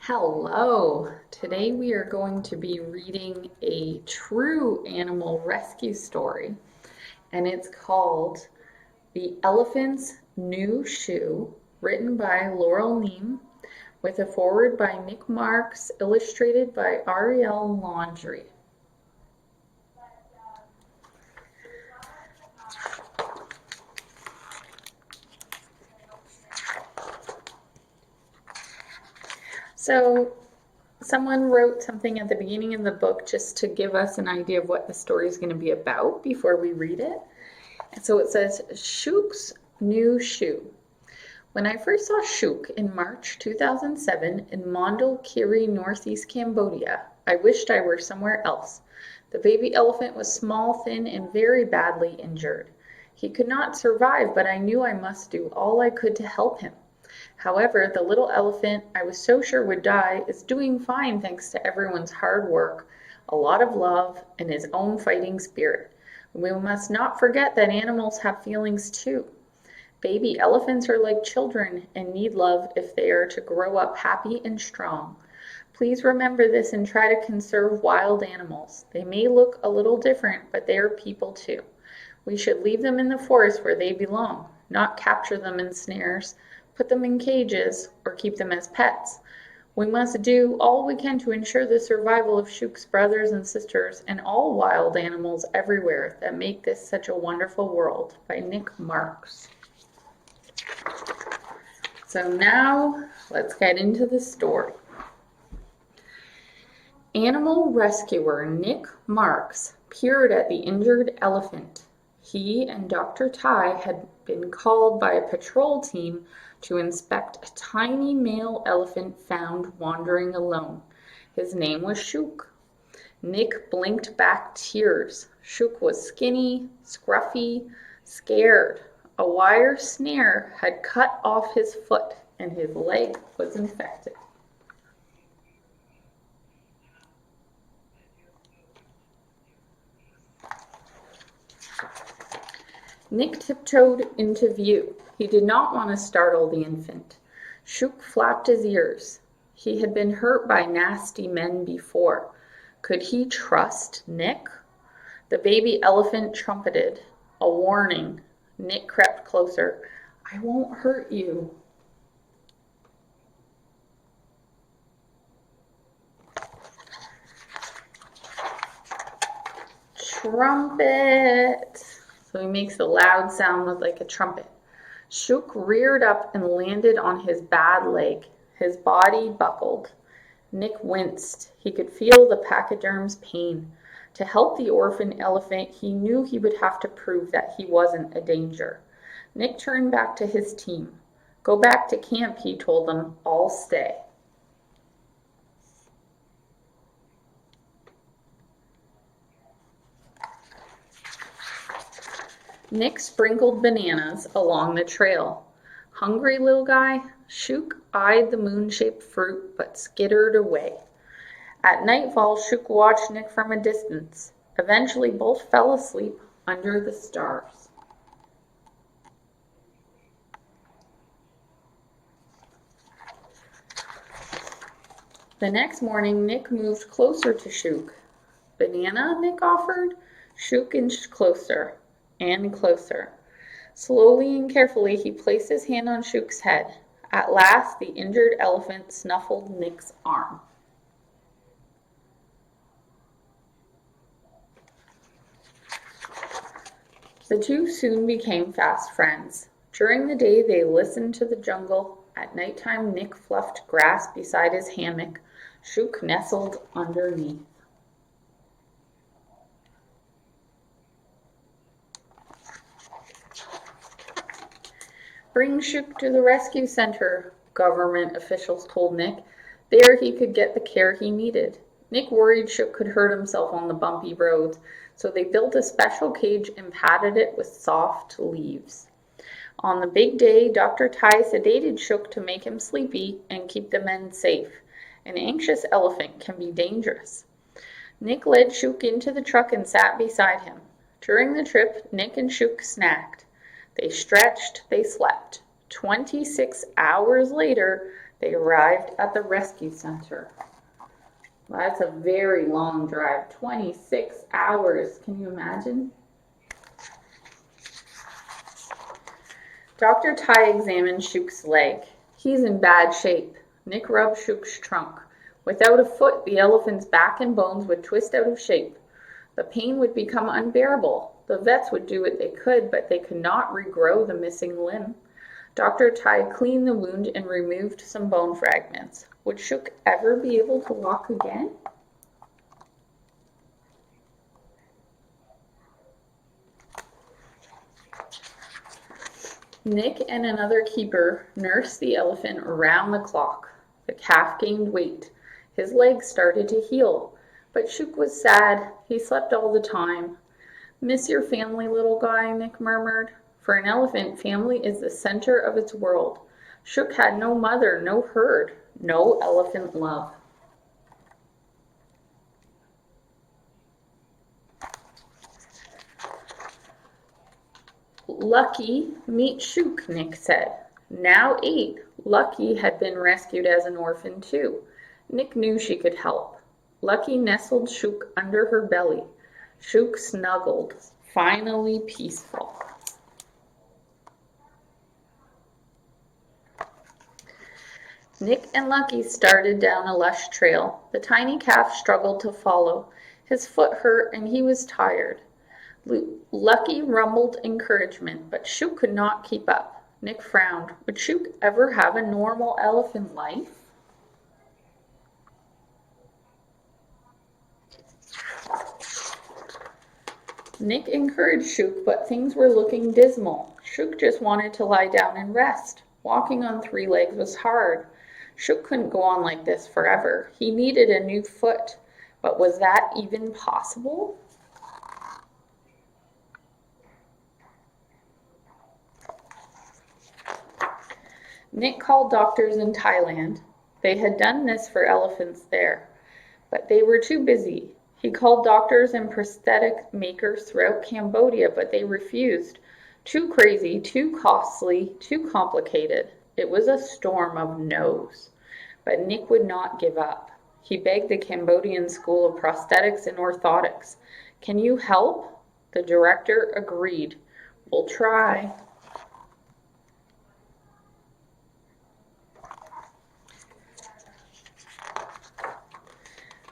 Hello! Today we are going to be reading a true animal rescue story, and it's called The Elephant's New Shoe, written by Laurel Neme, with a foreword by Nick Marx, illustrated by Ariel Landy. So, someone wrote something at the beginning of the book just to give us an idea of what the story is going to be about before we read it. And so it says, Shook's New Shoe. When I first saw Shook in March 2007 in Mondulkiri, northeast Cambodia, I wished I were somewhere else. The baby elephant was small, thin, and very badly injured. He could not survive, but I knew I must do all I could to help him. However, the little elephant I was so sure would die is doing fine thanks to everyone's hard work, a lot of love, and his own fighting spirit. We must not forget that animals have feelings too. Baby elephants are like children and need love if they are to grow up happy and strong. Please remember this and try to conserve wild animals. They may look a little different, but they are people too. We should leave them in the forest where they belong, not capture them in snares, put them in cages, or keep them as pets. We must do all we can to ensure the survival of Shook's brothers and sisters and all wild animals everywhere that make this such a wonderful world. By Nick Marx. So now let's get into the story. Animal rescuer Nick Marx peered at the injured elephant. He and Dr. Tai had been called by a patrol team to inspect a tiny male elephant found wandering alone. His name was Shook. Nick blinked back tears. Shook was skinny, scruffy, scared. A wire snare had cut off his foot and his leg was infected. Nick tiptoed into view. He did not want to startle the infant. Shook flapped his ears. He had been hurt by nasty men before. Could he trust Nick? The baby elephant trumpeted. A warning. Nick crept closer. I won't hurt you. Trumpet. So he makes a loud sound like a trumpet. Shook reared up and landed on his bad leg. His body buckled. Nick winced. He could feel the pachyderm's pain. To help the orphan elephant, he knew he would have to prove that he wasn't a danger. Nick turned back to his team. Go back to camp, he told them. I'll stay. Nick sprinkled bananas along the trail. Hungry little guy? Shook eyed the moon-shaped fruit but skittered away. At nightfall, Shook watched Nick from a distance. Eventually, both fell asleep under the stars. The next morning, Nick moved closer to Shook. Banana, Nick offered. Shook inched closer and closer. Slowly and carefully, he placed his hand on Shook's head. At last, the injured elephant snuffled Nick's arm. The two soon became fast friends. During the day, they listened to the jungle. At nighttime, Nick fluffed grass beside his hammock. Shook nestled underneath. Bring Shook to the rescue center, government officials told Nick. There he could get the care he needed. Nick worried Shook could hurt himself on the bumpy roads, so they built a special cage and padded it with soft leaves. On the big day, Dr. Tai sedated Shook to make him sleepy and keep the men safe. An anxious elephant can be dangerous. Nick led Shook into the truck and sat beside him. During the trip, Nick and Shook snacked. They stretched, they slept. 26 hours later, They arrived at the rescue center. That's a very long drive, 26 hours. Can you imagine? Dr. Ty examined Shook's leg. He's in bad shape. Nick rubbed Shook's trunk. Without a foot, the elephant's back and bones would twist out of shape. The pain would become unbearable. The vets would do what they could, but they could not regrow the missing limb. Dr. Ty cleaned the wound and removed some bone fragments. Would Shook ever be able to walk again? Nick and another keeper nursed the elephant around the clock. The calf gained weight. His legs started to heal. But Shook was sad. He slept all the time. "Miss your family, little guy," Nick murmured. For an elephant, family is the center of its world. Shook had no mother, no herd, no elephant love. "Lucky, meet Shook," Nick said. Now 8, Lucky had been rescued as an orphan too. Nick knew she could help. Lucky nestled Shook under her belly. Shook snuggled, finally peaceful. Nick and Lucky started down a lush trail. The tiny calf struggled to follow. His foot hurt and he was tired. Lucky rumbled encouragement, but Shook could not keep up. Nick frowned. Would Shook ever have a normal elephant life? Nick encouraged Shook, but things were looking dismal. Shook just wanted to lie down and rest. Walking on 3 legs was hard. Shook couldn't go on like this forever. He needed a new foot. But was that even possible? Nick called doctors in Thailand. They had done this for elephants there, but they were too busy. He called doctors and prosthetic makers throughout Cambodia, but they refused. Too crazy, too costly, too complicated. It was a storm of no's. But Nick would not give up. He begged the Cambodian School of Prosthetics and Orthotics. "Can you help?" The director agreed. "We'll try."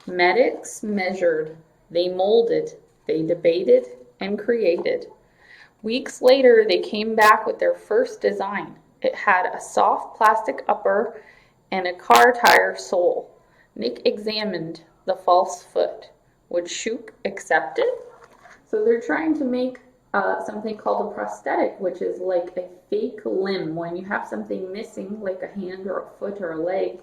Medics measured, they molded, they debated, and created. Weeks later, they came back with their first design. It had a soft plastic upper and a car tire sole. Nick examined the false foot. Would Shook accept it? So they're trying to make something called a prosthetic, which is like a fake limb. When you have something missing, like a hand or a foot or a leg,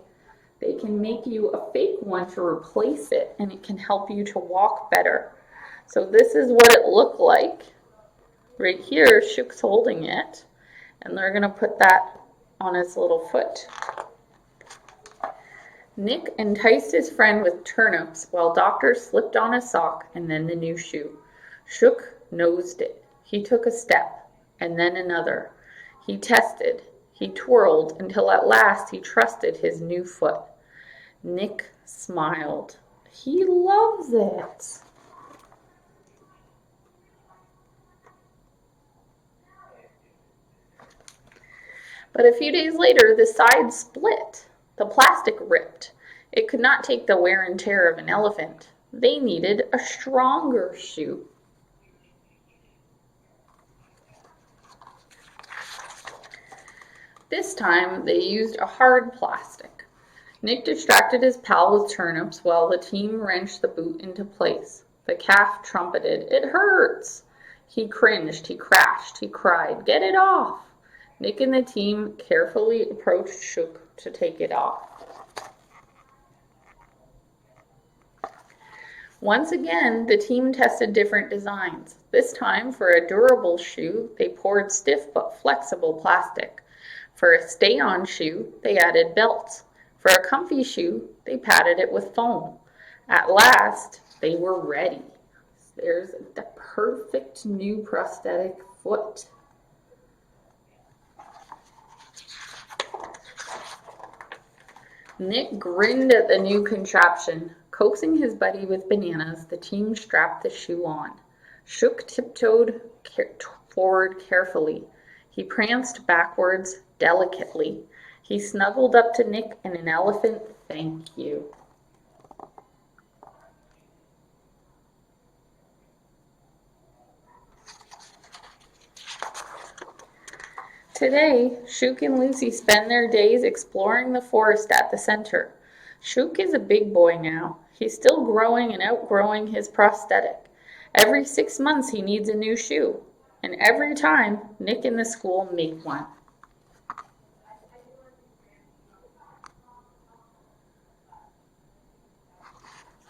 they can make you a fake one to replace it, and it can help you to walk better. So this is what it looked like. Right here, Shook's holding it, and they're going to put that on his little foot. Nick enticed his friend with turnips while Doctor slipped on a sock and then the new shoe. Shook nosed it. He took a step, and then another. He tested. He twirled until at last he trusted his new foot. Nick smiled. He loves it. But a few days later, the side split. The plastic ripped. It could not take the wear and tear of an elephant. They needed a stronger shoe. This time, they used a hard plastic. Nick distracted his pal with turnips while the team wrenched the boot into place. The calf trumpeted, "It hurts!" He cringed, he crashed, he cried, "Get it off!" Nick and the team carefully approached Shook to take it off. Once again, the team tested different designs. This time, for a durable shoe, they poured stiff but flexible plastic. For a stay-on shoe, they added belts. For a comfy shoe, they padded it with foam. At last, they were ready. There's the perfect new prosthetic foot. Nick grinned at the new contraption. Coaxing his buddy with bananas, the team strapped the shoe on. Shook tiptoed forward carefully. He pranced backwards delicately. He snuggled up to Nick and an elephant thank you. Today, Shook and Lucy spend their days exploring the forest at the center. Shook is a big boy now. He's still growing and outgrowing his prosthetic. Every 6 months he needs a new shoe. And every time, Nick and the school make one.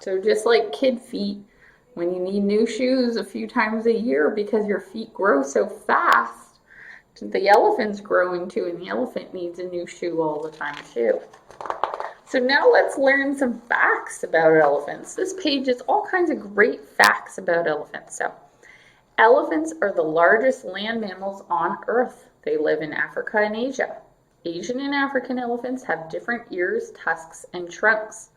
So just like kid feet, when you need new shoes a few times a year because your feet grow so fast, the elephant's growing too, and the elephant needs a new shoe all the time too. So now let's learn some facts about elephants. This page is all kinds of great facts about elephants. So, elephants are the largest land mammals on Earth. They live in Africa and Asia. Asian and African elephants have different ears, tusks, and trunks.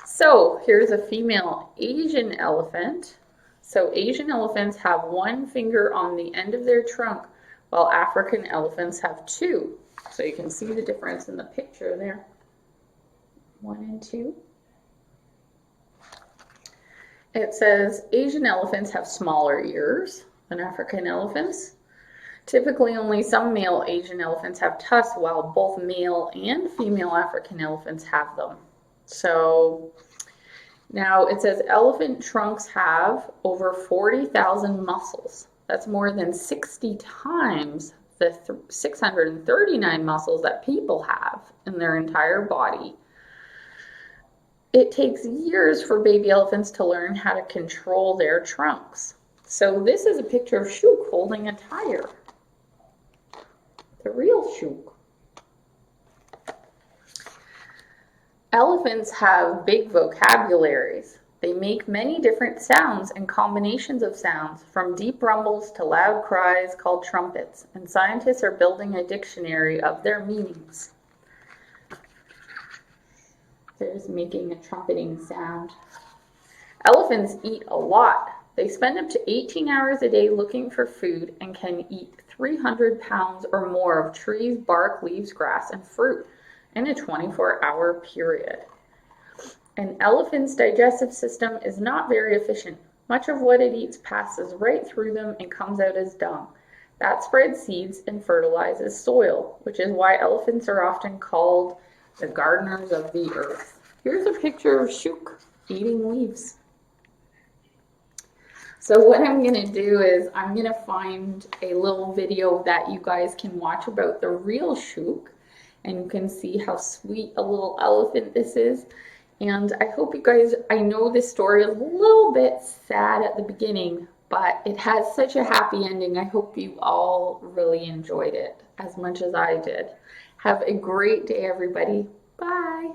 So here's a female Asian elephant. So Asian elephants have one finger on the end of their trunk, while African elephants have two. So you can see the difference in the picture there. 1 and 2. It says Asian elephants have smaller ears than African elephants. Typically, only some male Asian elephants have tusks, while both male and female African elephants have them. So now it says elephant trunks have over 40,000 muscles. That's more than 60 times the 639 muscles that people have in their entire body. It takes years for baby elephants to learn how to control their trunks. So this is a picture of Shook holding a tire. The real Shook. Elephants have big vocabularies. They make many different sounds and combinations of sounds, from deep rumbles to loud cries called trumpets, and scientists are building a dictionary of their meanings. There's making a trumpeting sound. Elephants eat a lot. They spend up to 18 hours a day looking for food and can eat 300 pounds or more of trees, bark, leaves, grass, and fruit in a 24-hour period. An elephant's digestive system is not very efficient. Much of what it eats passes right through them and comes out as dung. That spreads seeds and fertilizes soil, which is why elephants are often called the gardeners of the earth. Here's a picture of Shook eating leaves. So what I'm going to do is I'm going to find a little video that you guys can watch about the real Shook, and you can see how sweet a little elephant this is. And I hope you guys, I know this story is a little bit sad at the beginning, but it has such a happy ending. I hope you all really enjoyed it as much as I did. Have a great day, everybody. Bye.